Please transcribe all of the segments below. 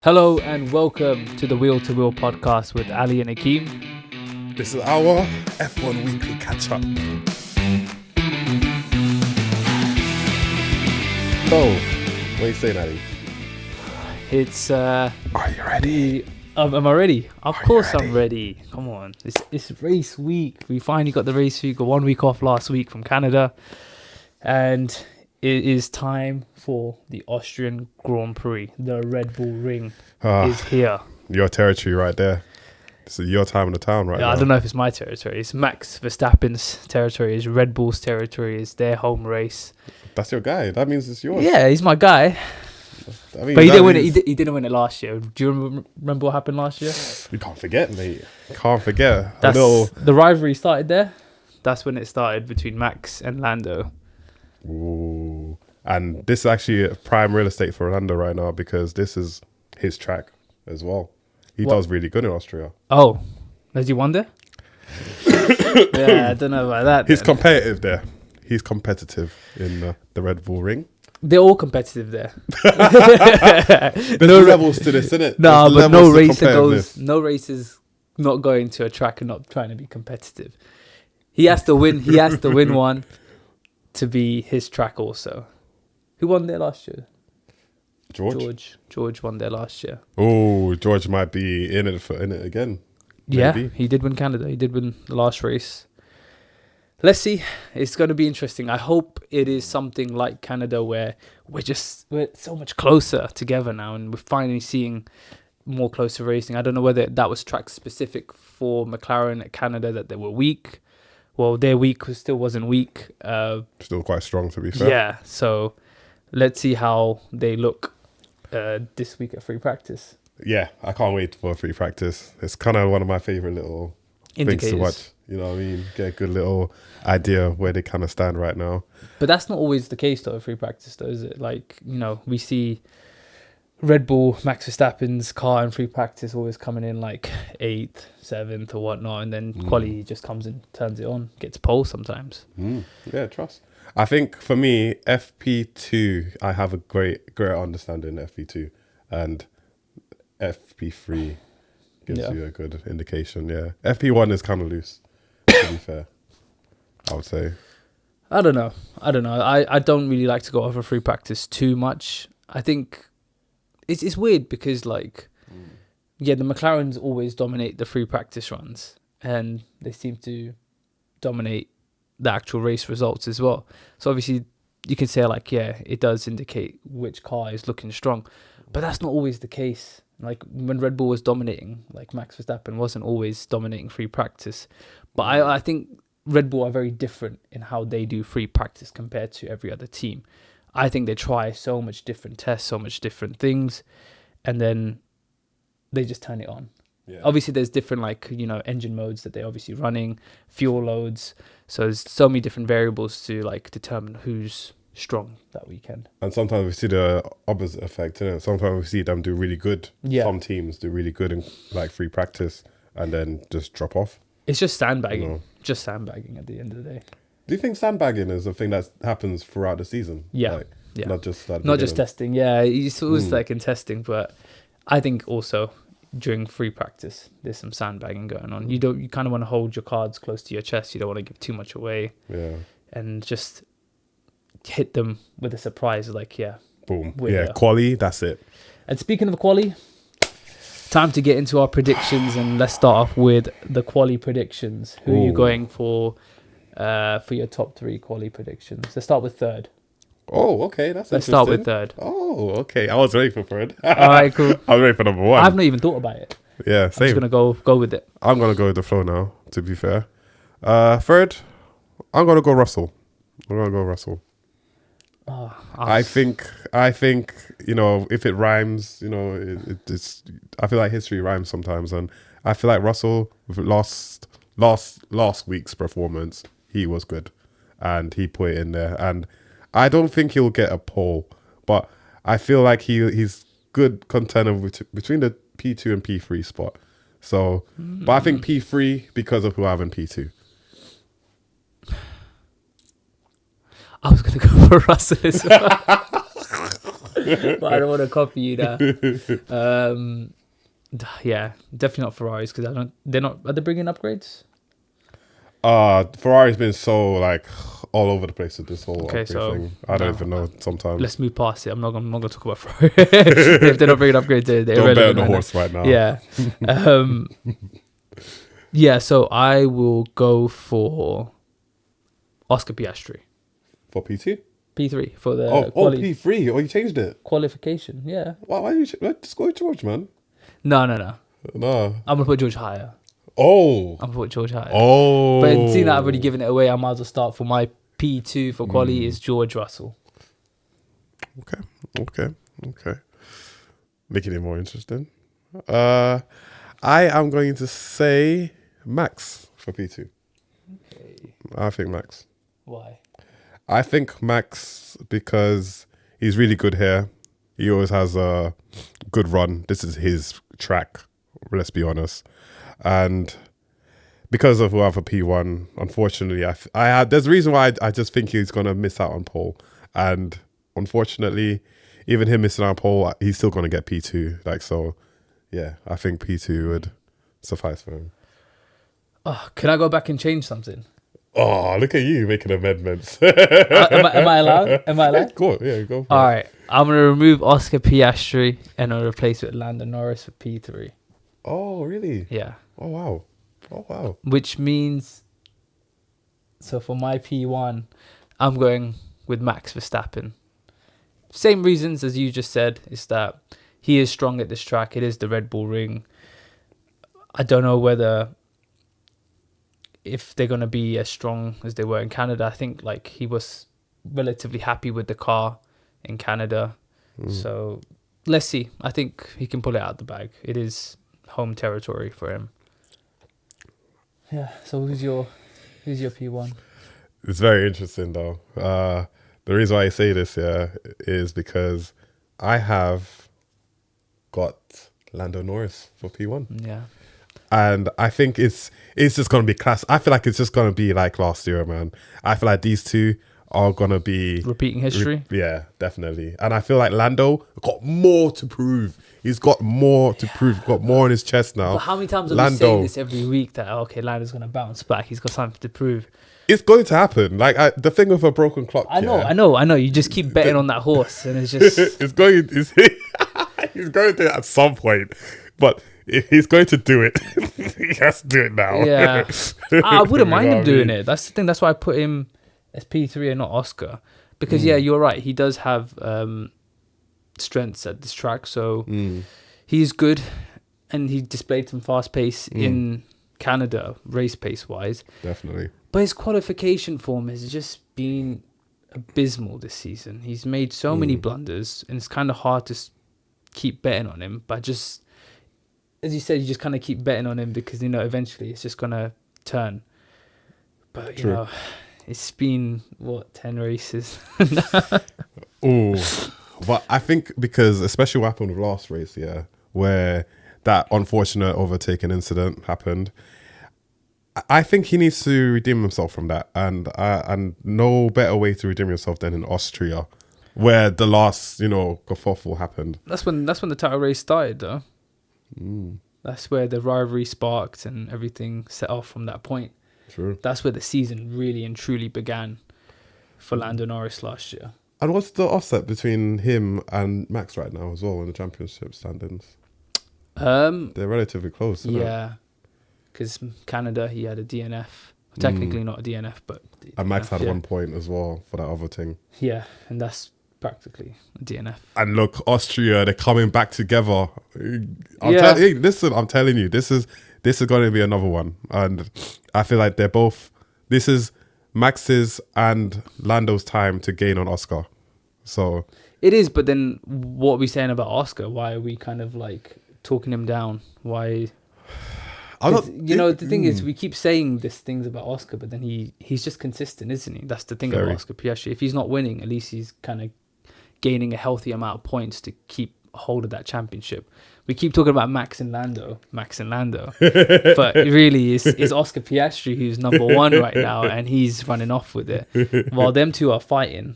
Hello and welcome to the Wheel to Wheel podcast with Ali and Akeem. This is our F1 weekly catch-up. So, what are you saying, Ali? It's Are you ready? am I ready? Of Are you course ready? I'm ready. Come on, it's race week. We finally got the race week. Got 1 week off last week from Canada, and it is time for the Austrian Grand Prix. The Red Bull Ring is here. Your territory right there. This is your time in the town right now. I don't know if it's my territory. It's Max Verstappen's territory. It's Red Bull's territory. It's their home race. That's your guy. That means it's yours. Yeah, he's my guy. I mean, But he that didn't win it. means- He didn't win it last year. Do you remember what happened last year? You can't forget, mate. Can't forget. That's, A little... the rivalry started there. That's when it started between Max and Lando. Ooh. And this is actually a prime real estate for Orlando right now because this is his track as well. He What? does really good in Austria. Oh, has he won there? Yeah, I don't know about that. He's then. competitive there. He's competitive in the Red Bull Ring. They're all competitive there. There's levels to this, isn't it? No, There's but no levels to racer goes. competitiveness. No race is not going to a track and not trying to be competitive. He has to win. He has to win one to be his track also. Who won there last year? George won there last year. Oh, George might be in it again. Yeah, Maybe. he did win Canada. He did win the last race. Let's see. It's going to be interesting. I hope it is something like Canada where we're so much closer together now and we're finally seeing more closer racing. I don't know whether that was track specific for McLaren at Canada that they were weak. Well, their week still wasn't weak. Still quite strong, to be fair. Yeah, so let's see how they look this week at free practice. Yeah, I can't wait for free practice. It's kind of one of my favorite little things to watch. You know what I mean? Get a good little idea of where they kind of stand right now. But that's not always the case, though, free practice, though, is it? Like, we see Red Bull, Max Verstappen's car in free practice always coming in like 8th, 7th or whatnot. And then quali just comes and turns it on, gets pole sometimes. Yeah, trust. I think for me, FP2, I have a great understanding in FP2. And FP3 gives you a good indication, yeah. FP1 is kind of loose, to be fair, I would say. I don't know. I don't really like to go over free practice too much. I think it's weird because, like, the McLarens always dominate the free practice runs and they seem to dominate the actual race results as well. So obviously you can say, like, yeah, it does indicate which car is looking strong, but that's not always the case. Like, when Red Bull was dominating, like, Max Verstappen wasn't always dominating free practice. But I think Red Bull are very different in how they do free practice compared to every other team. I think they try so much different tests, so much different things, and then they just turn it on. Yeah. Obviously, there's different, like, engine modes that they're obviously running, fuel loads. So there's so many different variables to, like, determine who's strong that weekend. And sometimes we see the opposite effect, innit? Sometimes we see them do really good. Yeah. Some teams do really good in, like, free practice and then just drop off. It's just sandbagging. Just sandbagging at the end of the day. Do you think sandbagging is a thing that happens throughout the season? Yeah. Like, Yeah. Not just at the Not just beginning? testing. Yeah, it's always like in testing, but I think also during free practice there's some sandbagging going on. You kind of want to hold your cards close to your chest. You don't want to give too much away. Yeah. And just hit them with a surprise, like, Boom. Winner. Yeah, quali, that's it. And speaking of the quali, time to get into our predictions, and let's start off with the quali predictions. Who are you going for your top 3 quali predictions? Let's start with third. Oh, okay, that's Let's interesting. start with third. Oh, okay. I was ready for third. All right, cool. I was ready for number 1. I've not even thought about it. Yeah, I'm same. just gonna go with it. I'm gonna go with the flow now, to be fair. Third, I'm gonna go Russell. Oh, I think if it rhymes, it's. I feel like history rhymes sometimes, and I feel like Russell with last week's performance, he was good, and he put it in there. And I don't think he'll get a pole, but I feel like he's good contender between the P2 and P3 spot. So, but I think P3 because of who I have in P2. I was going to go for Russell as well. but I don't want to copy you there. Yeah, definitely not Ferraris because I don't. They're not. Are they bringing upgrades? Ferrari's been so like all over the place with this whole Okay, upgrade so thing. I don't even know sometimes. Let's move past it. I'm not gonna talk about Ferrari. If they're not bringing upgrades, they're Don't bet on the irrelevant horse right now. Yeah. Yeah. So I will go for Oscar Piastri. For P2? P3 for the P3. Oh, you changed it. qualification. Yeah. Why you just go with George, man? No. No. I'm gonna put George higher. Oh. I'm gonna put George higher. Oh. But seeing that I've already given it away, I might as well start for my P2 for quali is George Russell. Okay. Making it more interesting. I am going to say Max for P2. Okay. I think Max. Why? I think Max because he's really good here. He always has a good run. This is his track, let's be honest. And because of who I have a P1, unfortunately, there's a reason why I just think he's going to miss out on pole. And unfortunately, even him missing out on pole, he's still going to get P2. Like, so, yeah, I think P2 would suffice for him. Oh, can I go back and change something? Oh, look at you making amendments. Am I allowed? Am I allowed? Go for it. All right. I'm going to remove Oscar Piastri and I'll replace it with Lando Norris for P3. Oh, really? Yeah. Oh, wow. Which means, so for my P1, I'm going with Max Verstappen. Same reasons as you just said, is that he is strong at this track. It is the Red Bull Ring. I don't know if they're going to be as strong as they were in Canada. I think like he was relatively happy with the car in Canada. So let's see. I think he can pull it out the bag. It is home territory for him. Yeah. So who's your P1? It's very interesting though. The reason why I say this is because I have got Lando Norris for P1. Yeah. And I think it's just going to be class. I feel like it's just going to be like last year, man. I feel like these two are going to be... repeating history? Yeah, definitely. And I feel like Lando got more to prove. He's got more to prove. Got more in his chest now. But how many times are we saying this every week that, okay, Lando's going to bounce back. He's got something to prove. It's going to happen. Like the thing with a broken clock. I know. You just keep betting on that horse and it's just... he's going to at some point. But... if he's going to do it, he has to do it now. Yeah. I wouldn't mind him doing it. That's the thing. That's why I put him as P3 and not Oscar. Because, yeah, you're right. He does have strengths at this track. So he's good. And he displayed some fast pace in Canada, race pace-wise. Definitely. But his qualification form has just been abysmal this season. He's made so many blunders. And it's kind of hard to keep betting on him. But just... as you said, you just kind of keep betting on him because, eventually it's just going to turn. But, True. It's been, 10 races? Oh, but I think because, especially what happened with last race, where that unfortunate overtaking incident happened, I think he needs to redeem himself from that. And no better way to redeem himself than in Austria, where the last, kerfuffle happened. That's when the title race started, though. That's where the rivalry sparked and everything set off from that point. True. That's where the season really and truly began for Lando Norris last year. And what's the offset between him and Max right now as well in the championship standings? They're relatively close. Yeah, because Canada, he had a DNF. Technically not a DNF, but... and Max had 1 point as well for that other thing. Yeah, and that's practically a DNF. And look, Austria, they're coming back together. I'm telling you, this is going to be another one. And I feel like they're both... this is Max's and Lando's time to gain on Oscar. So... it is, but then what are we saying about Oscar? Why are we kind of like talking him down? Why... the thing is, we keep saying these things about Oscar, but then he's just consistent, isn't he? That's the thing about Oscar Piastri. If he's not winning, at least he's kind of gaining a healthy amount of points to keep hold of that championship. We keep talking about Max and Lando, but really it's Oscar Piastri who's number one right now, and he's running off with it. While them two are fighting,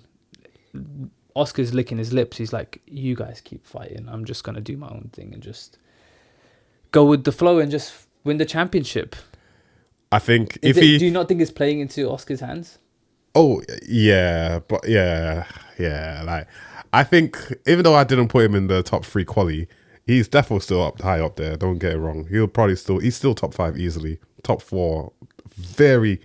Oscar's licking his lips. He's like, you guys keep fighting. I'm just going to do my own thing and just go with the flow and just win the championship. I think Do you not think it's playing into Oscar's hands? Oh yeah, but yeah. Like I think even though I didn't put him in the top 3 quali, he's definitely still high up there. Don't get it wrong. He's still top 5 easily. Top 4, very.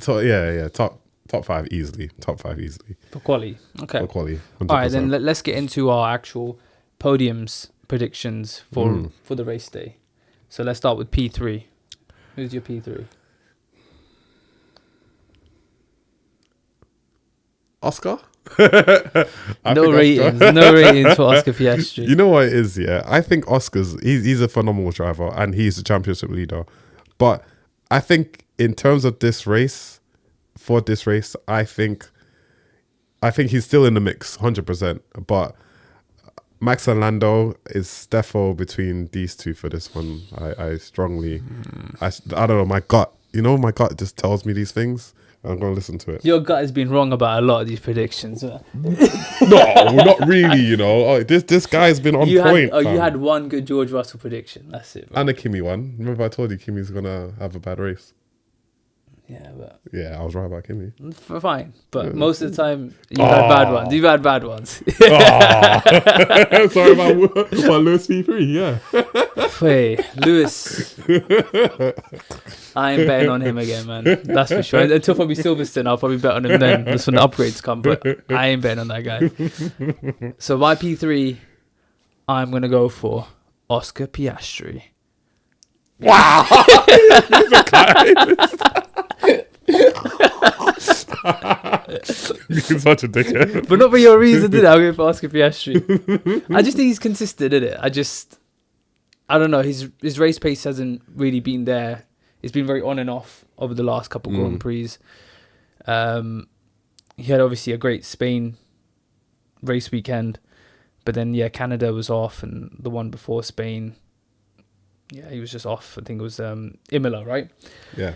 Top 5 easily. Top 5 easily. For quali. Okay. For quali. 100%. All right, then let's get into our actual podiums predictions for the race day. So let's start with P3. Who's your P3? Oscar? No ratings for Oscar Piastri. You know what it is, yeah? I think he's a phenomenal driver and he's the championship leader. But I think in terms of this race, I think he's still in the mix, 100%. But Max and Lando is defo between these two for this one. I strongly, I don't know, my gut just tells me these things. I'm going to listen to it. Your gut has been wrong about a lot of these predictions. No, not really, Oh, this guy's been on point. You had one good George Russell prediction. That's it, bro. And a Kimi one. Remember I told you Kimi's going to have a bad race? Yeah, but... Yeah, I was right about Kimi. Fine. But most of the time, you've had bad ones. You've had bad ones. Sorry about Lewis P3, yeah. Wait, Lewis. I ain't betting on him again, man. That's for sure. Until probably Silverstone, I'll probably bet on him then. Just when the upgrades come. But I ain't betting on that guy. So my P3, I'm going to go for Oscar Piastri. Wow! You're such a dickhead. But not for your reason, did I? I'll go for Oscar Piastri. I just think he's consistent, isn't it? I don't know. His race pace hasn't really been there. It's been very on and off over the last couple Grand Prix. He had obviously a great Spain race weekend, but then Canada was off, and the one before Spain, he was just off. I think it was Imola, right? Yeah.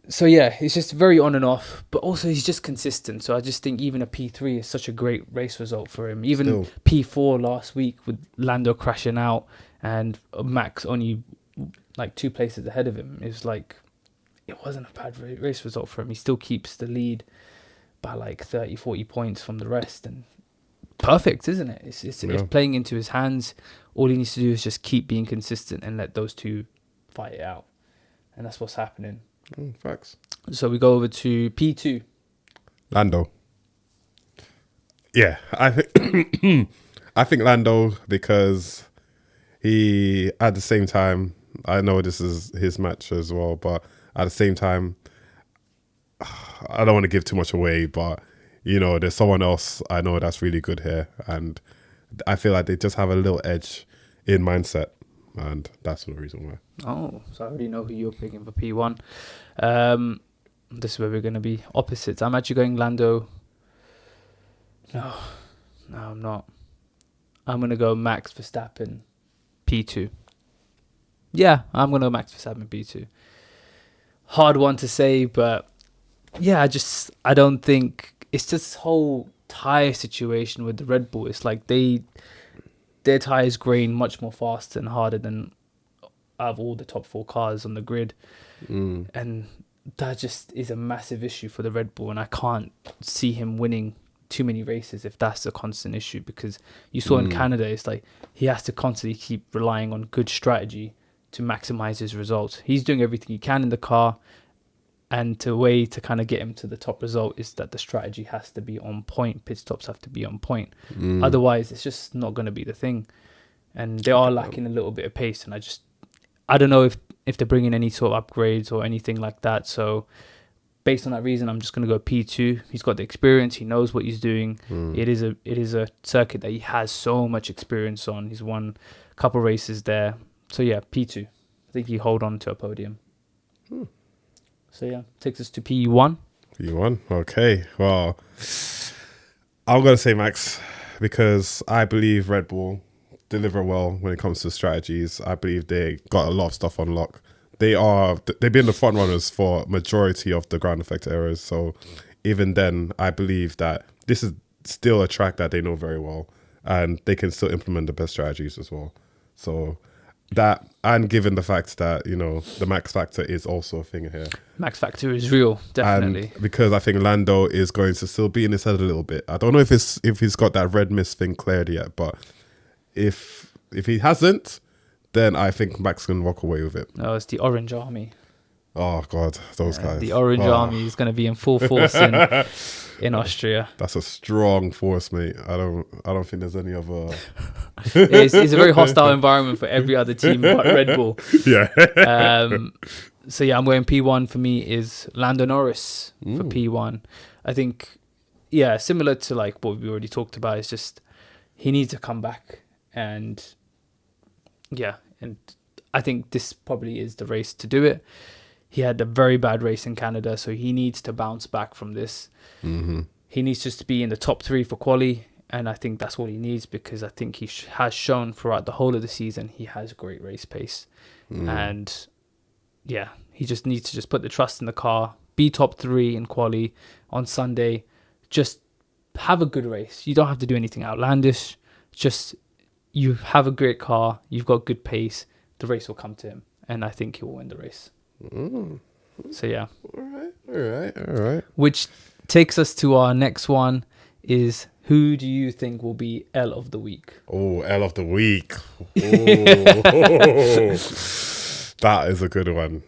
So it's just very on and off, but also he's just consistent. So I just think even a P3 is such a great race result for him. Even P4 last week with Lando crashing out and Max only like 2 places ahead of him. It wasn't a bad race result for him. He still keeps the lead by like 30, 40 points from the rest, and perfect, isn't it? It's playing into his hands. All he needs to do is just keep being consistent and let those two fight it out, and that's what's happening. Facts. So we go over to P2. Lando. Yeah, I think Lando, because he, at the same time, I know this is his match as well, but at the same time, I don't want to give too much away, but there's someone else I know that's really good here, and I feel like they just have a little edge in mindset. And that's the reason why. Oh, so I already know who you're picking for P1. This is where we're going to be opposites. I'm actually going Lando. No, I'm not. I'm going to go Max Verstappen P2. Yeah, I'm going to go Max Verstappen P2. Hard one to say, but I don't think... It's this whole tyre situation with the Red Bull. It's like their tyres grain much more fast and harder than out of all the top 4 cars on the grid. And that just is a massive issue for the Red Bull. And I can't see him winning too many races if that's a constant issue, because you saw in Canada, it's like he has to constantly keep relying on good strategy to maximize his results. He's doing everything he can in the car. And the way to kind of get him to the top result is that the strategy has to be on point. Pit stops have to be on point. Otherwise, it's just not going to be the thing. And they are lacking a little bit of pace. And I don't know if they're bringing any sort of upgrades or anything like that. So based on that reason, I'm just going to go P2. He's got the experience. He knows what he's doing. It is a circuit that he has so much experience on. He's won a couple races there. So P2. I think he hold on to a podium. So takes us to P1. P1, okay. Well, I'm going to say Max, because I believe Red Bull deliver well when it comes to strategies. I believe they got a lot of stuff on lock. They've been the front runners for majority of the ground effect eras. So even then, I believe that this is still a track that they know very well, and they can still implement the best strategies as well. So that, and given the fact that, you know, the max factor is also a thing here. Max factor is real, definitely. And because I think Lando is going to still be in his head a little bit. I don't know if he's got that red mist thing cleared yet, but if he hasn't, then I think Max can walk away with it. No, it's the Orange Army. Oh God, those guys. The Orange Army is going to be in full force in Austria. That's a strong force, mate. I don't think there's any other. It's a very hostile environment for every other team but Red Bull. Yeah. So yeah, I'm going P1 for me is Lando Norris for P1. I think, yeah, similar to like what we already talked about, it's just he needs to come back, and yeah, and I think this probably is the race to do it. He had a very bad race in Canada, so he needs to bounce back from this. Mm-hmm. He needs just to be in the top 3 for quali, and I think that's all he needs, because I think he has shown throughout the whole of the season he has great race pace. And yeah, he just needs to just put the trust in the car, be top 3 in quali on Sunday, just have a good race. You don't have to do anything outlandish, just you have a great car, you've got good pace, the race will come to him, and I think he will win the race. So yeah. All right. Which takes us to our next one, is who do you think will be L of the week? Oh, L of the week. Oh. That is a good one.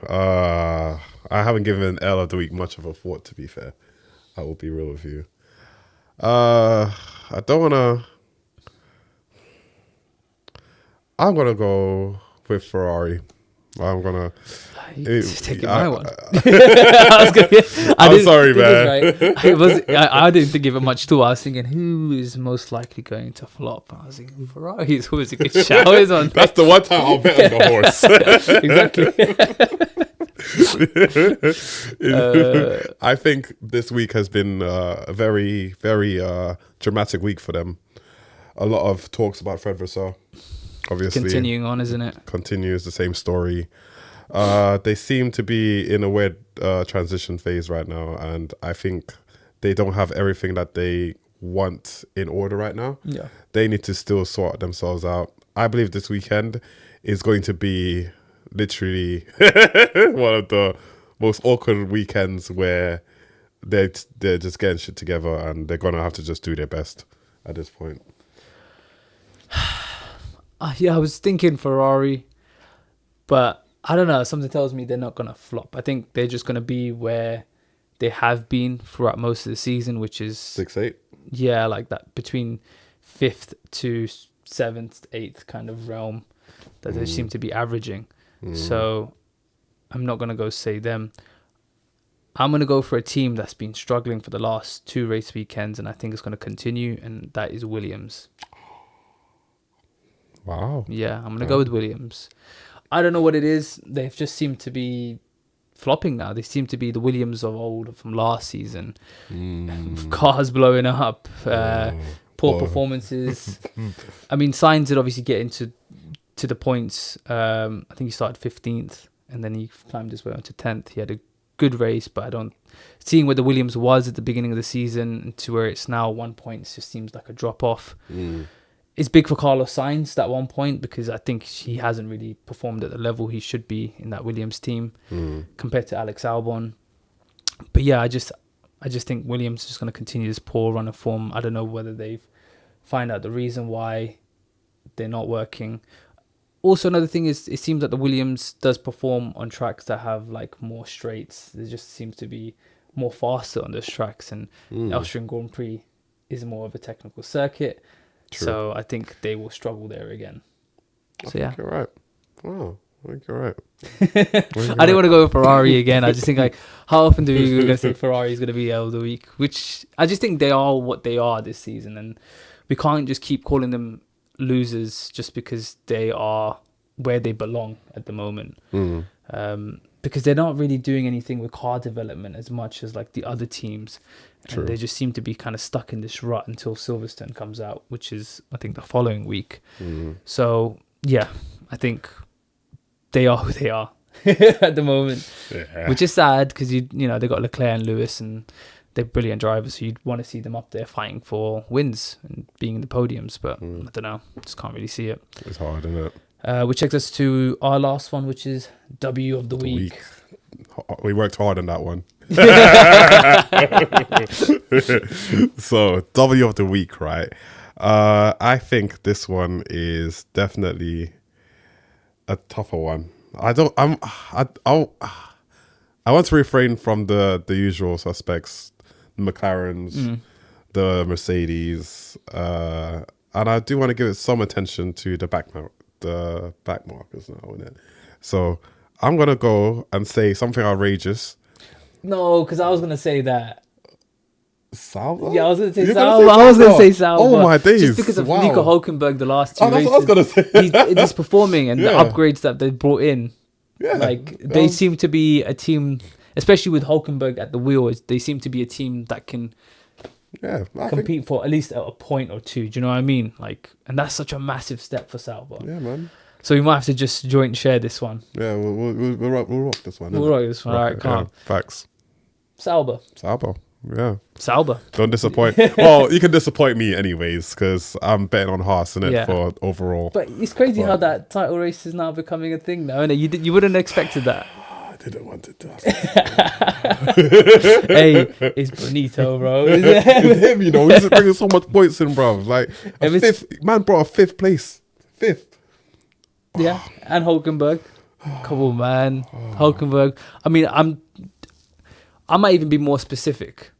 I haven't given L of the week much of a thought, to be fair. I will be real with you. I'm gonna go with Ferrari. I'm gonna. Taking my one. I'm sorry, man. I didn't think of it much too. I was thinking, who is most likely going to flop? I was thinking, Ferrari is always a good shout. That's the one time I'll bet on the horse. Exactly. I think this week has been a very, very dramatic week for them. A lot of talks about Fred Vasseur. Obviously, continuing on, isn't it? Continues the same story. They seem to be in a weird transition phase right now, and I think they don't have everything that they want in order right now. Yeah, they need to still sort themselves out. I believe this weekend is going to be literally one of the most awkward weekends where they're just getting shit together, and they're gonna have to just do their best at this point. Yeah, I was thinking Ferrari, but I don't know. Something tells me they're not going to flop. I think they're just going to be where they have been throughout most of the season, which is 6-8. Yeah, like that, between 5th to 7th, 8th kind of realm that they seem to be averaging. So I'm not going to go say them. I'm going to go for a team that's been struggling for the last 2 race weekends, and I think it's going to continue, and that is Williams. Wow. Yeah, I'm going to go with Williams. I don't know what it is. They've just seemed to be flopping now. They seem to be the Williams of old from last season. Cars blowing up, poor performances. I mean, Sainz did obviously get into the points. I think he started 15th, and then he climbed his way onto 10th. He had a good race, but seeing where the Williams was at the beginning of the season to where it's now 1 point just seems like a drop off. It's big for Carlos Sainz, that 1 point, because I think he hasn't really performed at the level he should be in that Williams team compared to Alex Albon. But yeah, I just think Williams is just going to continue this poor run of form. I don't know whether they've find out the reason why they're not working. Also, another thing is, it seems that the Williams does perform on tracks that have like more straights. There just seems to be more faster on those tracks, and the Austrian Grand Prix is more of a technical circuit. True. So I think they will struggle there again. So yeah, you're right. Wow, I think you're right. I didn't want to go with Ferrari again. I just think, like, how often do we going to say Ferrari is going to be L of the week? Which I just think they are what they are this season, and we can't just keep calling them losers just because they are where they belong at the moment. Because they're not really doing anything with car development as much as like the other teams. True. And they just seem to be kind of stuck in this rut until Silverstone comes out, which is, I think, the following week. So, yeah, I think they are who they are at the moment, which is sad because, you know, they got Leclerc and Lewis, and they're brilliant drivers. So you'd want to see them up there fighting for wins and being in the podiums. But I don't know, just can't really see it. It's hard, isn't it? Which takes us to our last one, which is W of the week. We worked hard on that one. So W of the week, right? I think this one is definitely a tougher one. I want to refrain from the usual suspects, the McLarens, the Mercedes, and I do want to give it some attention to the back markers now, innit? So I'm gonna go and say something outrageous. No, because I was gonna say that. Sauber? Yeah, I was gonna say You're Sauber. gonna say I was gonna Sauber? say Sauber. Oh my days! Just because of Wow. Nico Hulkenberg the last two That's races. what I was gonna say. He's performing, and the Yeah. upgrades that they brought in, Yeah, like they seem to be a team, especially with Hulkenberg at the wheel. They seem to be a team that can yeah, I think, compete for at least a point or two. Do you know what I mean? Like, and that's such a massive step for Sauber. yeah, man. So we might have to just joint share this one. Yeah, we'll rock this one. We'll innit? rock this one. All right, it, calm. yeah, facts. Sauber. Yeah. Sauber. Don't disappoint. Well, you can disappoint me anyways because I'm betting on Haas in it Yeah. for overall. But it's crazy how Well- that title race is now becoming a thing now, innit? You wouldn't have expected that. I didn't want it to. Hey, it's Bonito, bro. It's him, you know. He's bringing so much points in, bro. Like If it's- fifth man brought a fifth place. Fifth. Yeah, and Hulkenberg. Come on, man. Hulkenberg. I mean, I might even be more specific.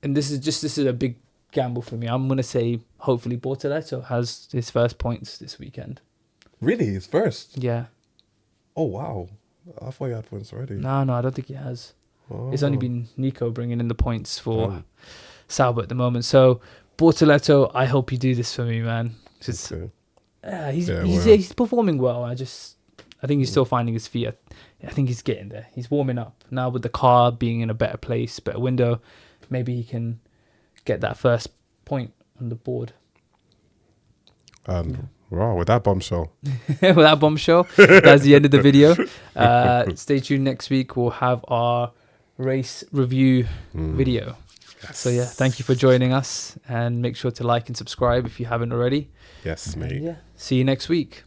And this is a big gamble for me. I'm gonna say hopefully Bortoletto has his first points this weekend. Really, he's first. Yeah. Oh wow, I thought he had points already. No, I don't think he has. It's only been Nico bringing in the points for Sauber at the moment. So Bortoletto, I hope you do this for me, man. Just, Okay. he's performing well. I think he's still finding his feet. I think he's getting there. He's warming up now with the car being in a better place, better window. Maybe he can get that first point on the board. And wow, with that bombshell. With that bombshell, that's the end of the video. Stay tuned next week. We'll have our race review video. Yes. So yeah, thank you for joining us, and make sure to like and subscribe if you haven't already. Yes, mate. Yeah, see you next week.